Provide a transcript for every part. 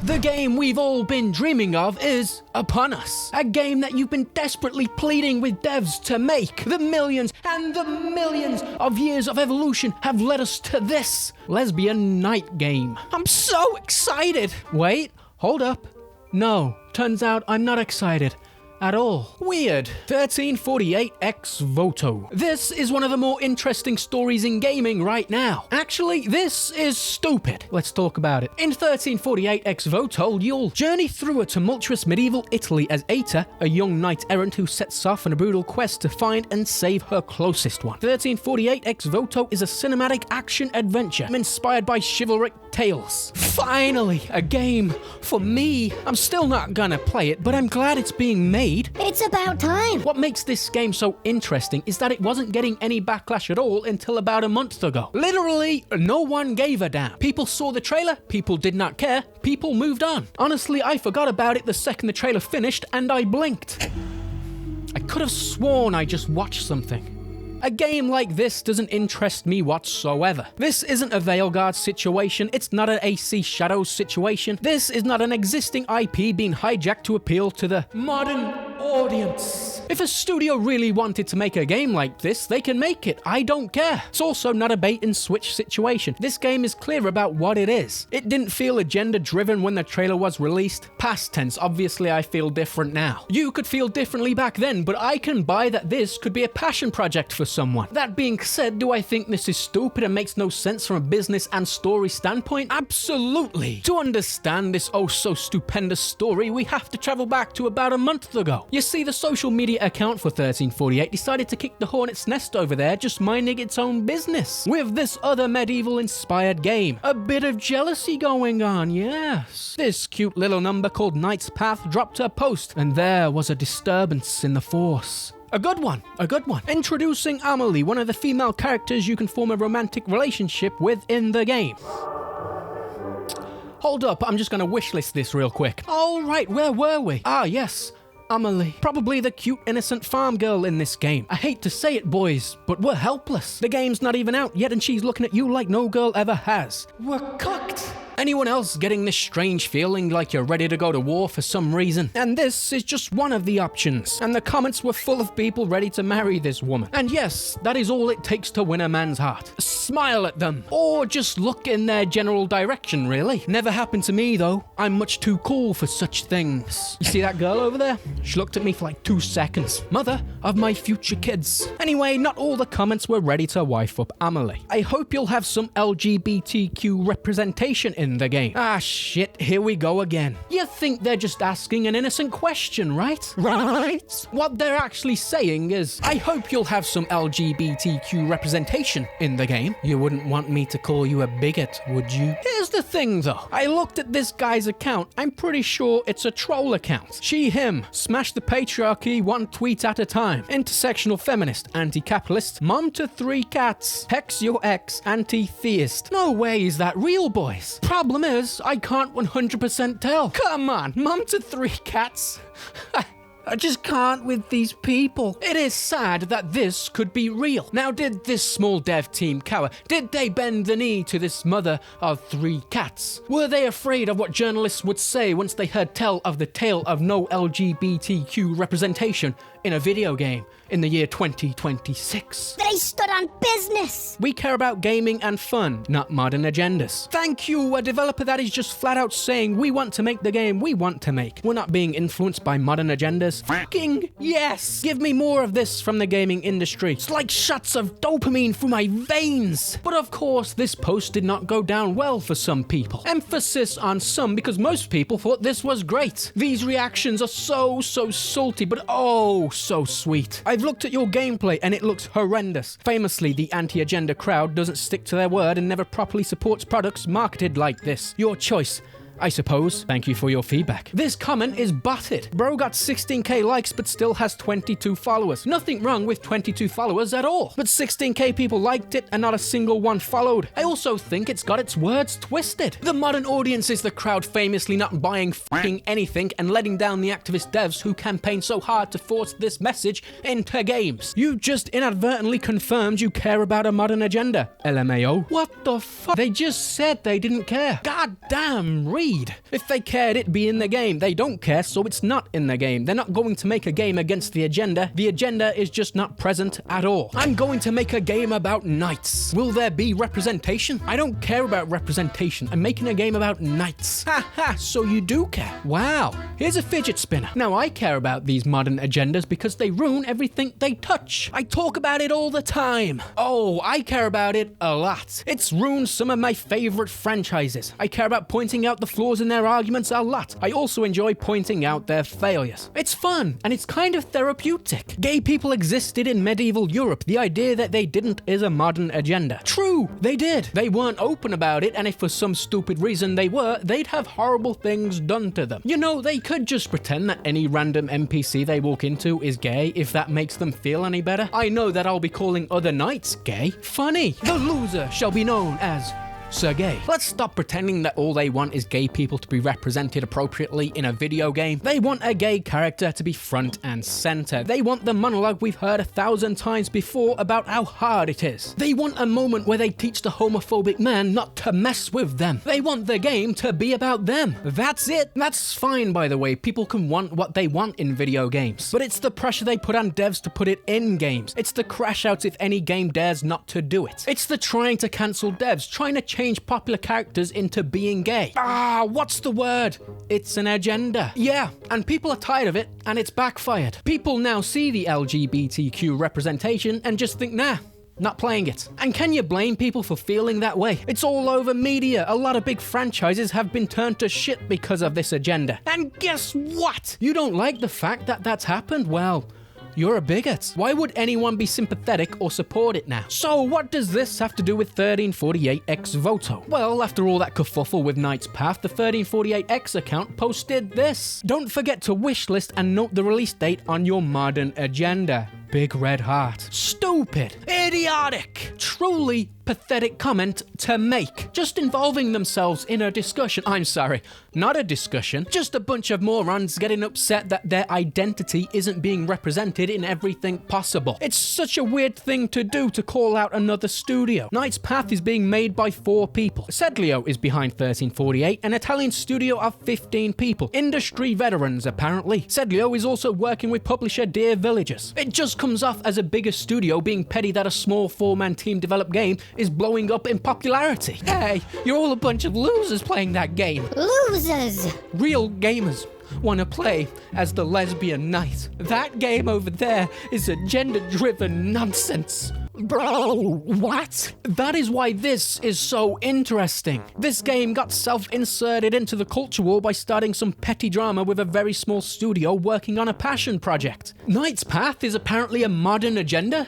The game we've all been dreaming of is upon us. A game that you've been desperately pleading with devs to make. The millions and the millions of years of evolution have led us to this Lesbian night game. I'm so excited. Wait, hold up. No, turns out I'm not excited at all. Weird. 1348 Ex Voto. This is one of the more interesting stories in gaming right now. Actually, this is stupid. Let's talk about it. In 1348 Ex Voto, you'll journey through a tumultuous medieval Italy as Aita, a young knight-errant who sets off on a brutal quest to find and save her closest one. 1348 Ex Voto is a cinematic action-adventure inspired by chivalric tales. Finally, a game for me. I'm still not gonna play it, but I'm glad it's being made. It's about time. What makes this game so interesting is that it wasn't getting any backlash at all until about a month ago. Literally, no one gave a damn. People saw the trailer, people did not care, people moved on. Honestly, I forgot about it the second the trailer finished and I blinked. I could have sworn I just watched something. A game like this doesn't interest me whatsoever. This isn't a Veilguard situation, it's not an AC Shadows situation, this is not an existing IP being hijacked to appeal to the modern audience. If a studio really wanted to make a game like this, they can make it, I don't care. It's also not a bait and switch situation. This game is clear about what it is. It didn't feel agenda driven when the trailer was released. Past tense, obviously I feel different now. You could feel differently back then, but I can buy that this could be a passion project for someone. That being said, do I think this is stupid and makes no sense from a business and story standpoint? Absolutely. To understand this oh so stupendous story, we have to travel back to about a month ago. You see, the social media account for 1348 decided to kick the hornet's nest over there, just minding its own business with this other medieval inspired game. A bit of jealousy going on, yes. This cute little number called Knight's Path dropped a post, and there was a disturbance in the force. A good one. Introducing Amelie, one of the female characters you can form a romantic relationship with in the game. Hold up, I'm just gonna wishlist this real quick. Alright, where were we? Ah, yes. Amelie. Probably the cute innocent farm girl in this game. I hate to say it, boys, but we're helpless. The game's not even out yet and she's looking at you like no girl ever has. We're cooked. Anyone else getting this strange feeling like you're ready to go to war for some reason? And this is just one of the options. And the comments were full of people ready to marry this woman. And yes, that is all it takes to win a man's heart. Smile at them. Or just look in their general direction, really. Never happened to me, though. I'm much too cool for such things. You see that girl over there? She looked at me for like 2 seconds. Mother of my future kids. Anyway, not all the comments were ready to wife up Amelie. I hope you'll have some LGBTQ representation in the game. Ah shit, here we go again. You think they're just asking an innocent question, right? Right? What they're actually saying is, I hope you'll have some LGBTQ representation in the game. You wouldn't want me to call you a bigot, would you? Here's the thing though. I looked at this guy's account. I'm pretty sure it's a troll account. She, him, smash the patriarchy one tweet at a time. Intersectional feminist, anti-capitalist, mom to 3 cats, hex your ex, anti-theist. No way is that real, boys. Problem is, I can't 100% tell. Come on, mom to 3 cats. I just can't with these people. It is sad that this could be real. Now, did this small dev team cower? Did they bend the knee to this mother of 3 cats? Were they afraid of what journalists would say once they heard tell of the tale of no LGBTQ representation in a video game in the year 2026? They stood on business. We care about gaming and fun, not modern agendas. Thank you, a developer that is just flat out saying we want to make the game we want to make. We're not being influenced by modern agendas. Fucking yes! Give me more of this from the gaming industry. It's like shots of dopamine through my veins. But of course, this post did not go down well for some people. Emphasis on some, because most people thought this was great. These reactions are so salty, but oh, so sweet. I've looked at your gameplay and it looks horrendous. Famously, the anti-agenda crowd doesn't stick to their word and never properly supports products marketed like this. Your choice, I suppose. Thank you for your feedback. This comment is butted. Bro got 16k likes but still has 22 followers. Nothing wrong with 22 followers at all. But 16k people liked it and not a single one followed. I also think it's got its words twisted. The modern audience is the crowd famously not buying fucking anything and letting down the activist devs who campaign so hard to force this message into games. You just inadvertently confirmed you care about a modern agenda, LMAO. What the fuck? They just said they didn't care. God damn, Reed. Indeed. If they cared, it'd be in the game. They don't care, so it's not in the game. They're not going to make a game against the agenda. The agenda is just not present at all. I'm going to make a game about knights. Will there be representation? I don't care about representation. I'm making a game about knights. Ha ha, so you do care. Wow. Here's a fidget spinner. Now I care about these modern agendas because they ruin everything they touch. I talk about it all the time. Oh, I care about it a lot. It's ruined some of my favorite franchises. I care about pointing out the flaws in their arguments a lot. I also enjoy pointing out their failures. It's fun, and it's kind of therapeutic. Gay people existed in medieval Europe. The idea that they didn't is a modern agenda. True, they did. They weren't open about it, and if for some stupid reason they were, they'd have horrible things done to them. You know, they could just pretend that any random NPC they walk into is gay if that makes them feel any better. I know that I'll be calling other knights gay. Funny. The loser shall be known as Sir Gay. Let's stop pretending that all they want is gay people to be represented appropriately in a video game. They want a gay character to be front and center. They want the monologue we've heard 1,000 times before about how hard it is. They want a moment where they teach the homophobic man not to mess with them. They want the game to be about them. That's it. That's fine, by the way. People can want what they want in video games. But it's the pressure they put on devs to put it in games. It's the crash outs if any game dares not to do it. It's the trying to cancel devs, trying to change popular characters into being gay. What's the word? It's an agenda. Yeah, and people are tired of it, and it's backfired. People now see the LGBTQ representation and just think, nah, not playing it. And can you blame people for feeling that way? It's all over media. A lot of big franchises have been turned to shit because of this agenda. And guess what? You don't like the fact that that's happened? Well, you're a bigot. Why would anyone be sympathetic or support it now? So what does this have to do with 1348 Ex Voto? Well, after all that kerfuffle with Knight's Path, the 1348X account posted this. Don't forget to wishlist and note the release date on your modern agenda. Big red heart. Stupid. Idiotic. Truly pathetic comment to make. Just involving themselves in a discussion. I'm sorry, not a discussion. Just a bunch of morons getting upset that their identity isn't being represented in everything possible. It's such a weird thing to do, to call out another studio. Knight's Path is being made by 4 people. Sedlio is behind 1348, an Italian studio of 15 people. Industry veterans, apparently. Sedlio is also working with publisher Dear Villagers. It just comes off as a bigger studio being petty that a small 4-man team developed game is blowing up in popularity. Hey, you're all a bunch of losers playing that game. Losers! Real gamers want to play as the lesbian knight. That game over there is a gender-driven nonsense. Bro, what? That is why this is so interesting. This game got self-inserted into the culture war by starting some petty drama with a very small studio working on a passion project. Knight's Path is apparently a modern agenda?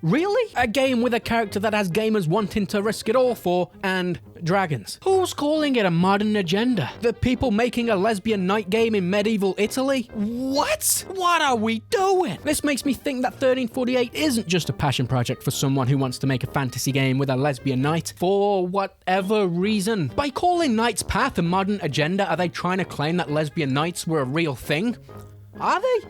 Really? A game with a character that has gamers wanting to risk it all for, and dragons. Who's calling it a modern agenda? The people making a lesbian knight game in medieval Italy? What? What are we doing? This makes me think that 1348 isn't just a passion project for someone who wants to make a fantasy game with a lesbian knight, for whatever reason. By calling Knight's Path a modern agenda, are they trying to claim that lesbian knights were a real thing? Are they?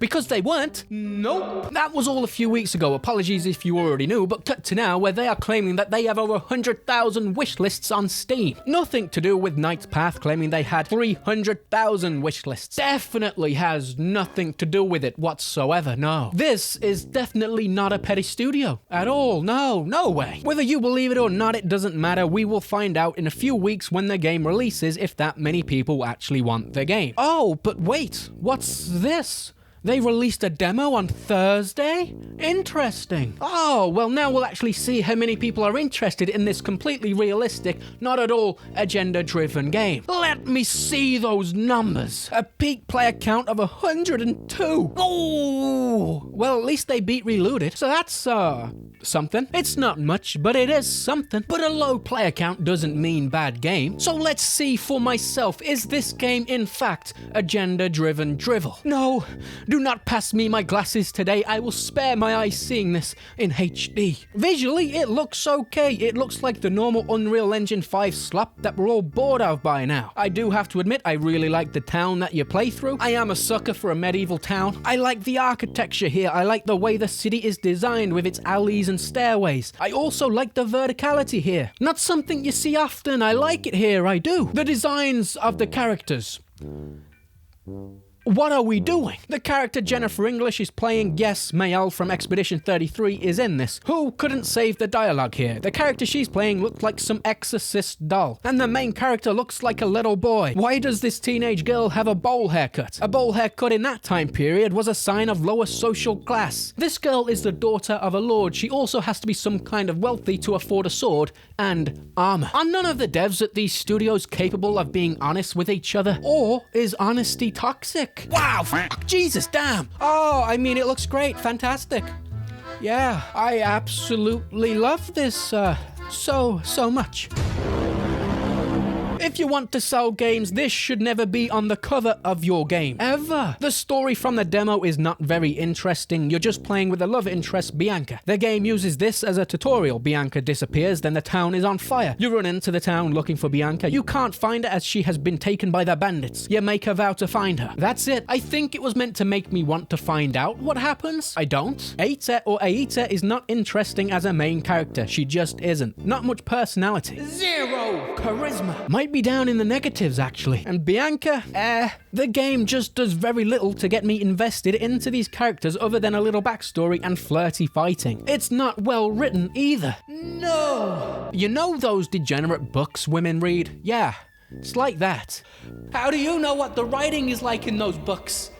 Because they weren't. Nope. That was all a few weeks ago. Apologies if you already knew, but cut to now where they are claiming that they have over 100,000 wish lists on Steam. Nothing to do with Knight's Path claiming they had 300,000 wish lists. Definitely has nothing to do with it whatsoever, no. This is definitely not a petty studio at all. No way. Whether you believe it or not, it doesn't matter. We will find out in a few weeks when the game releases if that many people actually want the game. Oh, but wait, what's this? They released a demo on Thursday? Interesting. Oh, well now we'll actually see how many people are interested in this completely realistic, not at all agenda-driven game. Let me see those numbers. A peak player count of 102. Oh! Well, at least they beat Reloaded, so that's, something. It's not much, but it is something. But a low player count doesn't mean bad game. So let's see for myself, is this game in fact agenda-driven drivel? Do not pass me my glasses today. I will spare my eyes seeing this in HD. Visually, it looks okay. It looks like the normal Unreal Engine 5 slap that we're all bored of by now. I do have to admit, I really like the town that you play through. I am a sucker for a medieval town. I like the architecture here. I like the way the city is designed with its alleys and stairways. I also like the verticality here. Not something you see often. I like it here, I do. The designs of the characters. What are we doing? The character Jennifer English is playing, yes, Mayel from Expedition 33 is in this. Who couldn't save the dialogue here? The character she's playing looked like some exorcist doll. And the main character looks like a little boy. Why does this teenage girl have a bowl haircut? A bowl haircut in that time period was a sign of lower social class. This girl is the daughter of a lord. She also has to be some kind of wealthy to afford a sword and armor. Are none of the devs at these studios capable of being honest with each other? Or is honesty toxic? Wow, Jesus, damn. Oh, I mean, it looks great. Fantastic. Yeah, I absolutely love this so much. If you want to sell games, this should never be on the cover of your game. Ever. The story from the demo is not very interesting. You're just playing with the love interest, Bianca. The game uses this as a tutorial. Bianca disappears, then the town is on fire. You run into the town looking for Bianca. You can't find her as she has been taken by the bandits. You make a vow to find her. That's it. I think it was meant to make me want to find out what happens. I don't. Aita is not interesting as a main character. She just isn't. Not much personality. Zero charisma. Might be down in the negatives, actually. And Bianca, the game just does very little to get me invested into these characters other than a little backstory and flirty fighting. It's not well written either. No! You know those degenerate books women read? Yeah, it's like that. How do you know what the writing is like in those books?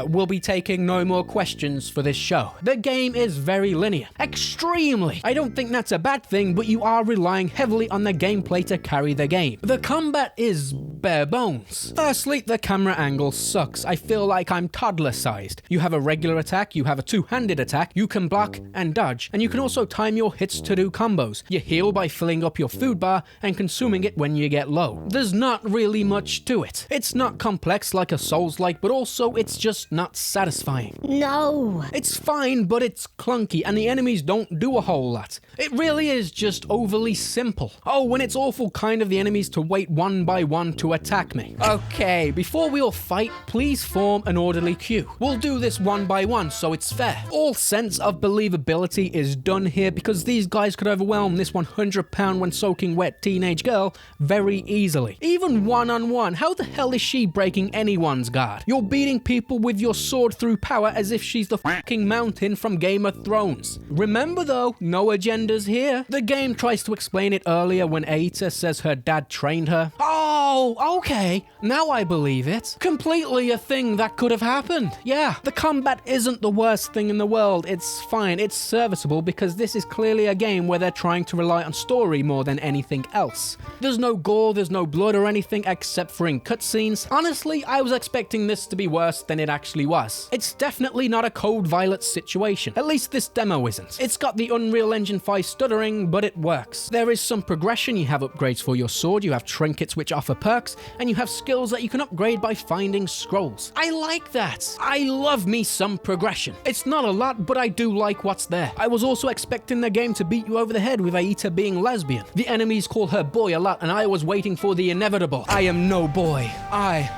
We'll be taking no more questions for this show. The game is very linear. Extremely. I don't think that's a bad thing, but you are relying heavily on the gameplay to carry the game. The combat is bare bones. Firstly, the camera angle sucks. I feel like I'm toddler-sized. You have a regular attack, you have a two-handed attack, you can block and dodge, and you can also time your hits to do combos. You heal by filling up your food bar and consuming it when you get low. There's not really much to it. It's not complex like a Souls-like, but also it's just not satisfying. No. It's fine, but it's clunky, and the enemies don't do a whole lot. It really is just overly simple. Oh, and it's awful kind of the enemies to wait one by one to attack me. Okay, before we all fight, please form an orderly queue. We'll do this one by one, so it's fair. All sense of believability is done here because these guys could overwhelm this 100-pound when soaking wet teenage girl very easily. Even one-on-one, how the hell is she breaking anyone's guard? You're beating people with your sword through power as if she's the fucking mountain from Game of Thrones. Remember though, no agendas here. The game tries to explain it earlier when Aita says her dad trained her. Oh, okay. Now I believe it. Completely a thing that could have happened. Yeah, the combat isn't the worst thing in the world. It's fine. It's serviceable because this is clearly a game where they're trying to rely on story more than anything else. There's no gore, there's no blood or anything except for in cutscenes. Honestly, I was expecting this to be worse than it actually was. It's definitely not a Code Violet situation. At least this demo isn't. It's got the Unreal Engine 5 stuttering, but it works. There is some progression. You have upgrades for your sword, you have trinkets which offer perks, and you have skills that you can upgrade by finding scrolls. I like that. I love me some progression. It's not a lot, but I do like what's there. I was also expecting the game to beat you over the head with Aita being lesbian. The enemies call her boy a lot, and I was waiting for the inevitable. I am no boy. I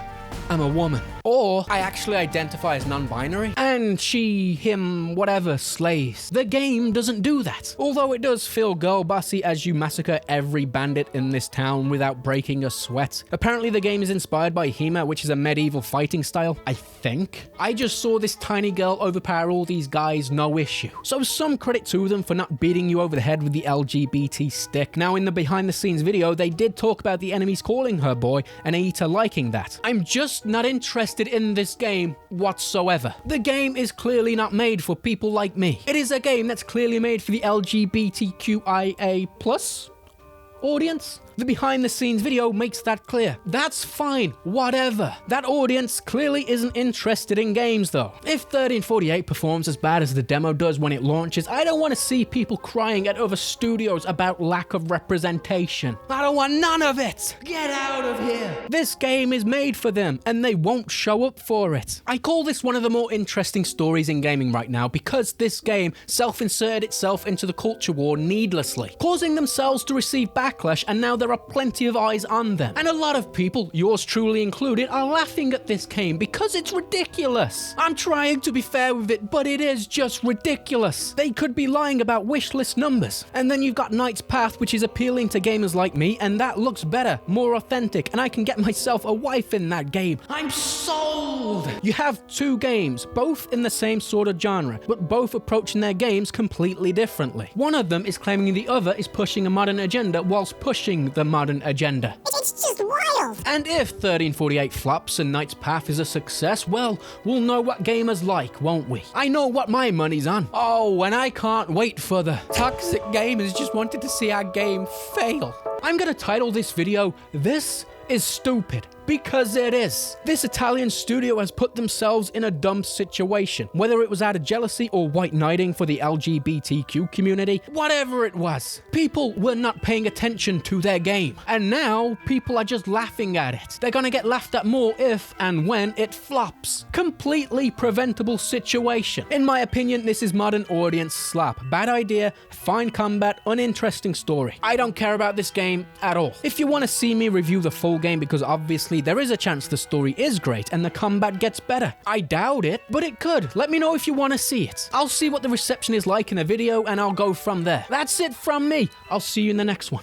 am a woman. Or I actually identify as non-binary, and she, him, whatever, slays. The game doesn't do that. Although it does feel girl bossy as you massacre every bandit in this town without breaking a sweat. Apparently the game is inspired by Hema, which is a medieval fighting style, I think. I just saw this tiny girl overpower all these guys, no issue. So some credit to them for not beating you over the head with the LGBT stick. Now in the behind the scenes video, they did talk about the enemies calling her boy and Aita liking that. I'm just not interested in this game whatsoever. The game is clearly not made for people like me. It is a game that's clearly made for the LGBTQIA+ audience. The behind the scenes video makes that clear. That's fine, whatever. That audience clearly isn't interested in games though. If 1348 performs as bad as the demo does when it launches, I don't want to see people crying at other studios about lack of representation. I don't want none of it. Get out of here. This game is made for them and they won't show up for it. I call this one of the more interesting stories in gaming right now because this game self-inserted itself into the culture war needlessly, causing themselves to receive backlash, and now there are plenty of eyes on them. And a lot of people, yours truly included, are laughing at this game because it's ridiculous. I'm trying to be fair with it, but it is just ridiculous. They could be lying about wish list numbers. And then you've got Knight's Path, which is appealing to gamers like me, and that looks better, more authentic, and I can get myself a wife in that game. I'm sold! You have two games, both in the same sort of genre, but both approaching their games completely differently. One of them is claiming the other is pushing a modern agenda whilst pushing the modern agenda. It's just wild. And if 1348 flops and Knight's Path is a success, well, we'll know what gamers like, won't we? I know what my money's on. Oh, and I can't wait for the toxic gamers just wanted to see our game fail. I'm gonna title this video, "This is Stupid." Because it is. This Italian studio has put themselves in a dumb situation. Whether it was out of jealousy or white knighting for the LGBTQ community, whatever it was, people were not paying attention to their game. And now, people are just laughing at it. They're gonna get laughed at more if and when it flops. Completely preventable situation. In my opinion, this is modern audience slap. Bad idea, fine combat, uninteresting story. I don't care about this game at all. If you want to see me review the full game, because obviously there is a chance the story is great and the combat gets better. I doubt it, but it could. Let me know if you want to see it. I'll see what the reception is like in a video and I'll go from there. That's it from me. I'll see you in the next one.